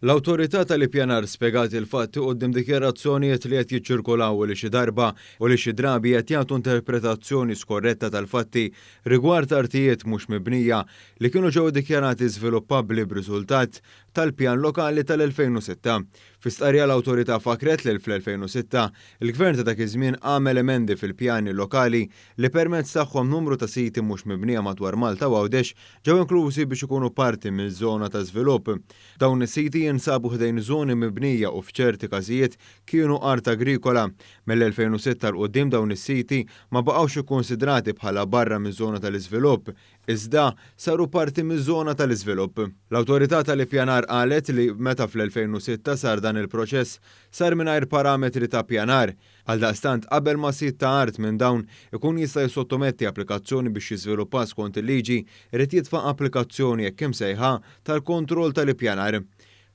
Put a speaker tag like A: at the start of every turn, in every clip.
A: L-awtorità tal-ippjanar spjegat il-fatti quddiem dikjarazzjonijiet li qed jiċċirkolaw li xi darba u li xi drabi qed jagħtu interpretazzjoni skorretta tal-fatti rigward artijiet mhux mibnija li kienu ġew dikjarati żviluppabbli b'riżultat tal-pjan lokali tal-2006. Fi stqarrija l-awtorità fakret li fl-2006 il-Gvern ta' dak iż-żmien għamel emendi fil-pjani lokali li permezz tagħhom numru ta' siti mhux mibnija madwar Malta u Għawdex ġew inklużi biex ikunu parti miż-żona ta' żvilupp. Dawn is-siti jinsabu ħdejn żoni mibnija u f'ċerti każijiet kienu art agrikola. Mill-2006 l qudiem dawn is-siti ma baqgħux ikkonsidrati bħala barra miż-żona tal-iżvilupp, iżda saru parti miż-żona tal-iżvilupp. L-awtorità tal-ippjanar qalet li meta fl-2006 sar dan il-proċess sar mingħajr parametri ta' pjanar. Għaldaqstant qabel ma sit ta' art minn dawn ikun jista' jisottometti applikazzjoni biex jiżviluppa skont il-liġi, irid jitfa' applikazzjoni jekk imsejħa tal-kontroll tal-ippjanar.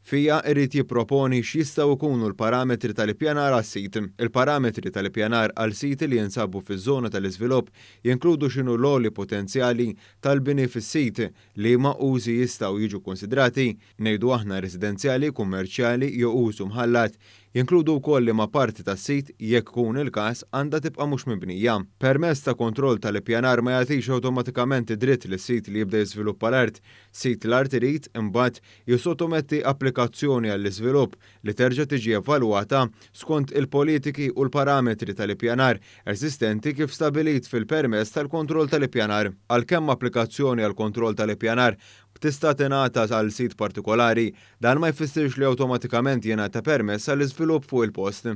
A: Fija irrid jipproponi x'jistgħu jkunu l-parametri tal-ippjanar għas-sit. Il-parametri tal-ippjanar għal siti li jinsabu fiż-żona tal-iżvilupp jinkludu x'inhu l-għoli potenzjali tal-bini fis-sit li ma' użi jistgħu jiġu konsidrati ngħidu aħna residenzjali, kummerċjali jew użu mħallat. Jinkludu wkoll li ma' parti tas-sit jekk kun il-każ għandha tibqa' mhux mibnija. Permezz ta' kontroll tal-ippjanar ma jagħtix awtomatikament id-dritt lis-sit li jibda jiżviluppa l-art. Sit l-art irid imbagħad jissottometti applikazzjoni għall-iżvilupp li terġa' tiġi evalwata skont il-politiki u l-parametri tal-ippjanar eżistenti kif stabilit fil-permess tal-kontroll tal-ippjanar. Għalkemm applikazzjoni għall kontroll tal-ippjanar tista' tingħata għal sit partikolari, dan ma jfissirx li awtomatikament jingħata permess għall-iżvilupp fuq il-post.